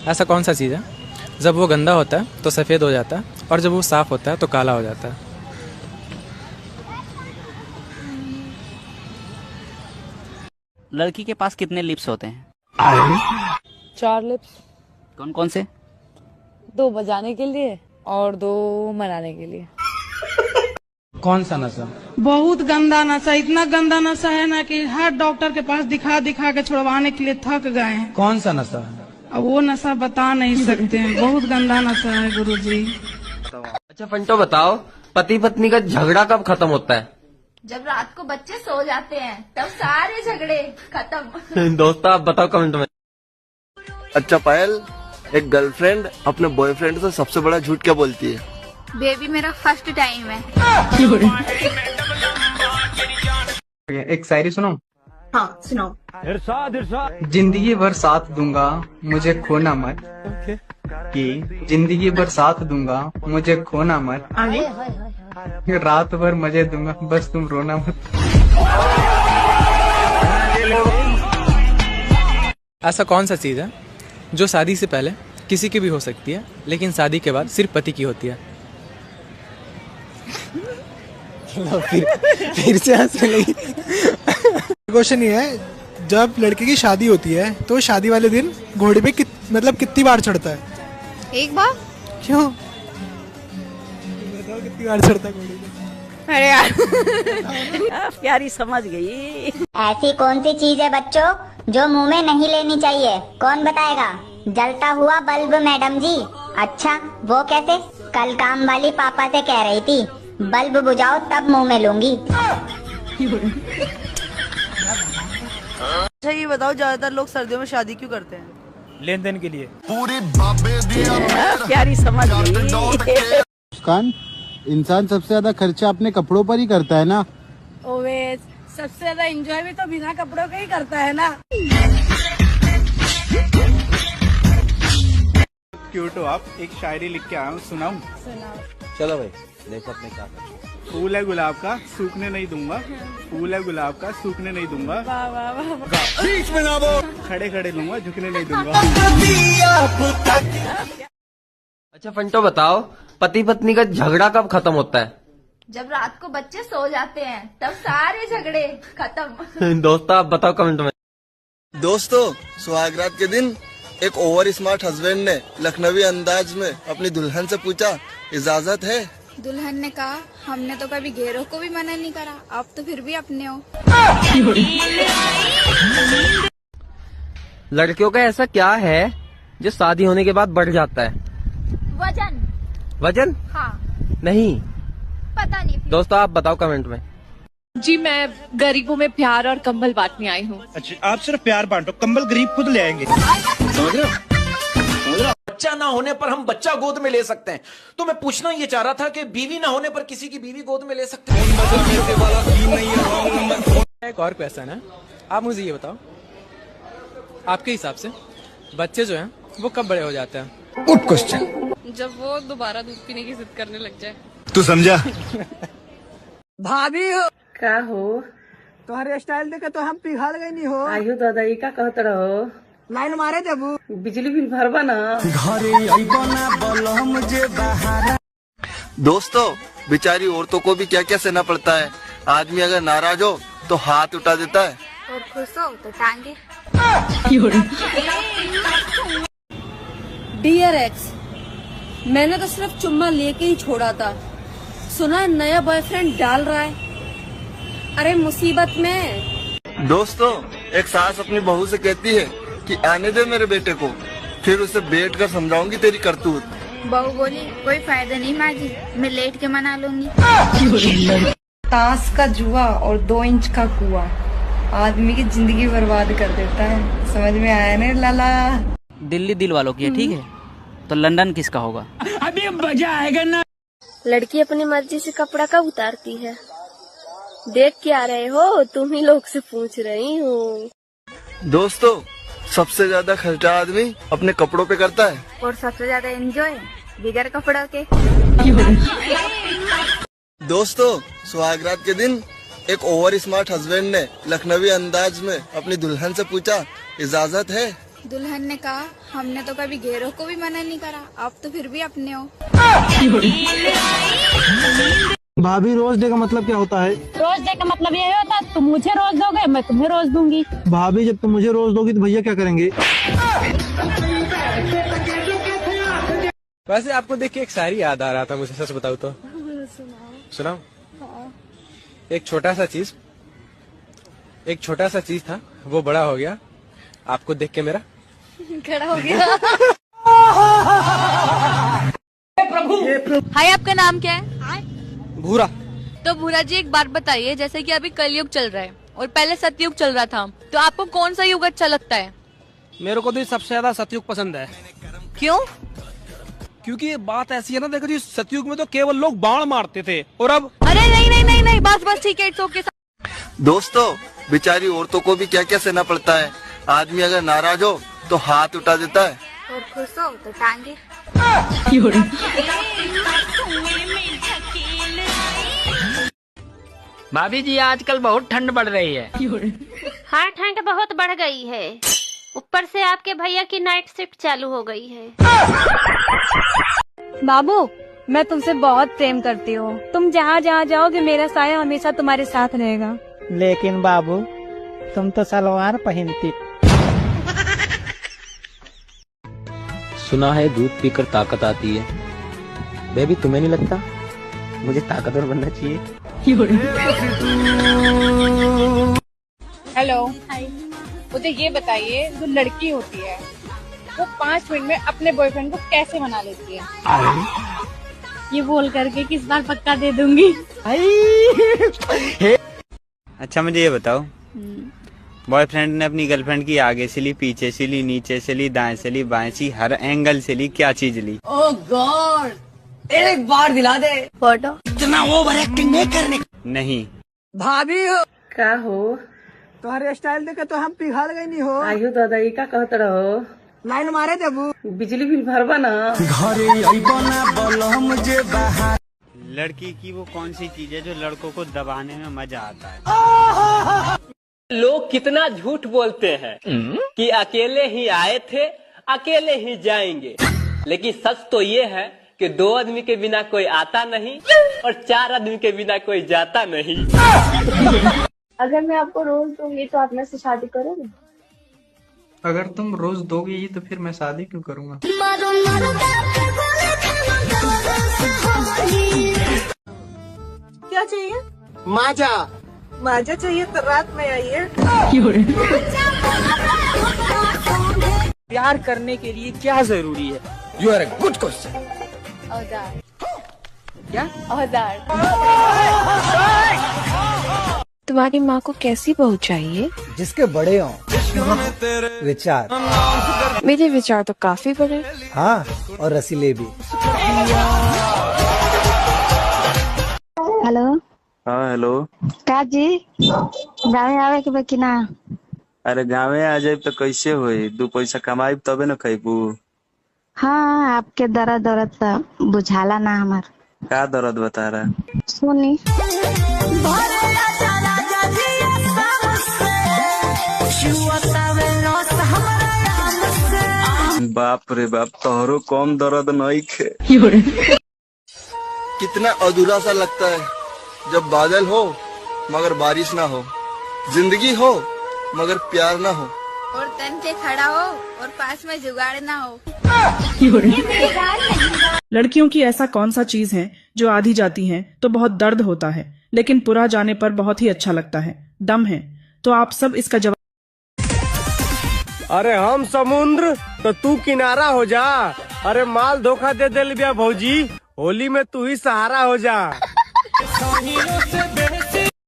ऐसा कौन सा चीज़ है जब वो गंदा होता है तो सफ़ेद हो जाता है और जब वो साफ़ होता है तो काला हो जाता है? लड़की के पास कितने लिप्स होते हैं? 4 लिप्स। कौन कौन से? 2 बजाने के लिए और 2 मनाने के लिए। कौन सा नशा? बहुत गंदा नशा, इतना गंदा नशा है ना कि हर डॉक्टर के पास दिखा दिखा के छुड़वाने के लिए थक गए हैं। कौन सा नशा है? अब वो नशा बता नहीं सकते हैं, बहुत गंदा नशा है गुरुजी। अच्छा फंटो बताओ, पति पत्नी का झगड़ा कब खत्म होता है? जब रात को बच्चे सो जाते हैं तब सारे झगड़े खत्म। दोस्तों आप बताओ कमेंट में। अच्छा पायल, एक गर्लफ्रेंड अपने बॉयफ्रेंड से सबसे बड़ा झूठ क्या बोलती है? बेबी मेरा फर्स्ट टाइम है। एक शायरी सुनो। हाँ सुनाओ। जिंदगी भर साथ दूंगा मुझे खोना मत, कि जिंदगी भर साथ दूंगा मुझे खोना मत, रात भर मजे दूंगा बस तुम रोना मत। ऐसा कौन सा चीज है जो शादी से पहले किसी की भी हो सकती है लेकिन शादी के बाद सिर्फ पति की होती है? फिर से हंसने लगी। क्वेश्चन ये है, जब लड़के की शादी होती है तो शादी वाले दिन घोड़े पे कितनी बार चढ़ता है? 1 बार। क्यों बताओ, कितनी बार चढ़ता है घोड़े पे? अरे यार प्यारी समझ गई। ऐसी कौन सी चीज है बच्चों जो मुंह में नहीं लेनी चाहिए? कौन बताएगा? जलता हुआ बल्ब मैडम जी। अच्छा वो कैसे? कल काम वाली पापा से कह रही थी बल्ब बुझाओ तब मुंह में लूंगी। अच्छा ये बताओ, ज्यादातर लोग सर्दियों में शादी क्यों करते हैं? लेन देन के लिए। प्यारी समझ गई। मुस्कान, इंसान सबसे ज्यादा खर्चा अपने कपड़ों पर ही करता है ना? ओवेस, सबसे ज्यादा एंजॉय भी तो बिना कपड़ों का ही करता है ना। क्यूट हो आप, एक शायरी लिख के आया हूँ, सुनाऊं? चलो भाई देखो अपने क्या करते। फूल है गुलाब का सूखने नहीं दूंगा, फूल है गुलाब का सूखने नहीं दूंगा, खड़े खड़े लूंगा झुकने नहीं दूंगा। अच्छा फंटो बताओ, पति पत्नी का झगड़ा कब खत्म होता है? जब रात को बच्चे सो जाते हैं तब सारे झगड़े खत्म। दोस्तों आप बताओ कमेंट में। दोस्तों सुहागरात के दिन एक ओवर स्मार्ट हस्बैंड ने लखनवी अंदाज में अपनी दुल्हन से पूछा, इजाजत है? दुल्हन ने कहा, हमने तो कभी घेरों को भी मना नहीं करा, आप तो फिर भी अपने हो। लड़कियों का ऐसा क्या है जो शादी होने के बाद बढ़ जाता है? वजन। वजन? हाँ। नहीं पता नहीं। दोस्तों आप बताओ कमेंट में। जी मैं गरीबों में प्यार और कंबल बांटने आई हूँ। अच्छा आप सिर्फ प्यार बांटो, कंबल गरीब खुद ले आएंगे। समझ रहे हो? बच्चा ना होने पर हम बच्चा गोद में ले सकते हैं, तो मैं पूछना ये चाह रहा था कि बीवी ना होने पर किसी की बीवी गोद में ले सकते हैं? एक और क्वेश्चन है, आप मुझे ये बताओ, आपके हिसाब से बच्चे जो हैं वो कब बड़े हो जाते हैं? Good question. जब वो दोबारा दूध पीने की जिद करने लग जाए। तू समझा? भाभी हो क्या हो? तुम्हारे स्टाइल देखे तो हम पिघल गई नहीं हो। आयु दादा ये क्या कहते रहो? लाइन मारे देबू, बिजली बिल भरवा ना। दोस्तों बेचारी औरतों को भी क्या क्या सहना पड़ता है। आदमी अगर नाराज हो तो हाथ उठा देता है और खुश हो तो टांगे। डियर एक्स, मैंने तो सिर्फ चुम्मा लेके ही छोड़ा था, सुना है नया बॉयफ्रेंड डाल रहा है। अरे मुसीबत में। दोस्तों एक सास अपनी बहू से कहती है कि आने दे मेरे बेटे को, फिर उसे बैठ कर समझाऊंगी तेरी करतूत। बहू बोली, कोई फायदा नहीं माँ जी, मैं लेट के मना लूंगी। ताश का जुआ और 2 इंच का कुआ आदमी की जिंदगी बर्बाद कर देता है। समझ में आया ना लाला? दिल्ली दिल वालों की है, ठीक है, तो लंदन किसका होगा? अभी मजा आएगा ना। लड़की अपनी मर्जी से कपड़ा कब उतारती है? देख के आ रहे हो, तुम ही लोग से पूछ रही हूँ। दोस्तों सबसे ज्यादा खर्चा आदमी अपने कपड़ों पे करता है और सबसे ज्यादा एंजॉय बिगर कपड़ों के। दोस्तों सुहागरात के दिन एक ओवर स्मार्ट हस्बैंड ने लखनवी अंदाज में अपनी दुल्हन से पूछा, इजाजत है? दुल्हन ने कहा हमने तो कभी घेरों को भी मना नहीं करा, अब तो फिर भी अपने हो। भाभी रोज डे का मतलब क्या होता है? रोज डे का मतलब ये होता है तुम मुझे रोज दोगे, मैं तुम्हें रोज दूंगी। भाभी जब तुम मुझे रोज दोगी तो भैया क्या करेंगे? वैसे आपको देख के एक शायरी याद आ रहा था मुझे, सच बताऊं तो। सुनाओ। एक छोटा सा चीज था, वो बड़ा हो गया आपको देख के मेरा खड़ा हो गया। हाय, आपका नाम क्या है? भूरा। तो भूरा जी, एक बात बताइए, जैसे कि अभी कलयुग चल रहा है और पहले सतयुग चल रहा था, तो आपको कौन सा युग अच्छा लगता है? मेरे को तो सबसे ज्यादा सतयुग पसंद है। क्यों? क्योंकि ये बात ऐसी है ना, देखो जी, सतयुग में तो केवल लोग बाण मारते थे और अब। अरे नहीं, बस ठीक है, इट्स ओके। दोस्तों, बेचारी औरतों को भी क्या क्या सहना पड़ता है। आदमी अगर नाराज हो तो हाथ उठा देता है और खुश हो तो टांगे। भाभी जी आजकल बहुत ठंड बढ़ रही है। हाँ, ठंड बहुत बढ़ गई है, ऊपर से आपके भैया की नाइट शिफ्ट चालू हो गई है। बाबू, मैं तुमसे बहुत प्रेम करती हूँ। तुम जहाँ जहाँ जाओगे मेरा साया हमेशा तुम्हारे साथ रहेगा। लेकिन बाबू, तुम तो सलवार पहनती। सुना है दूध पीकर ताकत आती है। बेबी, तुम्हें नहीं लगता मुझे ताकतवर बनना चाहिए? हेलो, मुझे ये बताइए, जो लड़की होती है वो 5 मिनट में अपने बॉयफ्रेंड को कैसे मना लेती है? ये बोल करके किस बार पक्का दे दूंगी। अच्छा मुझे ये बताओ, बॉयफ्रेंड ने अपनी गर्लफ्रेंड की आगे से ली, पीछे से ली, नीचे से ली, दाएं से ली, बाएं से, हर एंगल से ली, क्या चीज ली? ओह गॉड, एक बार दिला दे। फोटो। इतना ओवर एक्टिंग नहीं करने। नहीं। भाभी हो का हो? तुम्हारे स्टाइल देखे तो हम पिघल गई नहीं हो। आयु दादा का कहत रहो, लाइन मारे देबू, बिजली बिल भरवा ना। लड़की की वो कौन सी चीज है जो लड़कों को दबाने में मजा आता है? लोग कितना झूठ बोलते हैं कि अकेले ही आए थे, अकेले ही जाएंगे, लेकिन सच तो ये है कि 2 आदमी के बिना कोई आता नहीं और 4 आदमी के बिना कोई जाता नहीं। अगर मैं आपको रोज दूंगी तो आप मेरे से शादी करोगे? अगर तुम रोज दोगी तो फिर मैं शादी क्यों करूँगा? क्या चाहिए? माजा चाहिए तो रात में आइए। प्यार करने के लिए क्या जरूरी है? You are a good question. औजार। क्या? औजार। तुम्हारी माँ को कैसी बहू चाहिए? जिसके बड़े हों विचार। मेरे विचार तो काफी बड़े। हाँ, और रसीले भी। हेलो। हाँ हेलो। का जी, गाँव आवे के बाकी ना? अरे गाँवे आ जाए तो कैसे होई? 2 पैसा कमाई तबे न खैबू। हाँ, आपके दर्द बुझाला ना हमार। का दर्द बता रहा? सुनी। बाप रे बाप, तोहरो कम दर्द नहीं खे। कितना अधूरा सा लगता है जब बादल हो मगर बारिश ना हो, जिंदगी हो मगर प्यार ना हो, और तन के खड़ा हो और पास में जुगाड़ ना हो। लड़कियों की ऐसा कौन सा चीज है जो आधी जाती है तो बहुत दर्द होता है, लेकिन पूरा जाने पर बहुत ही अच्छा लगता है? दम है। तो आप सब इसका जवाब। अरे हम समुद्र तो तू किनारा हो जा। अरे माल धोखा दे दिया भौजी, होली में तू ही सहारा हो जा।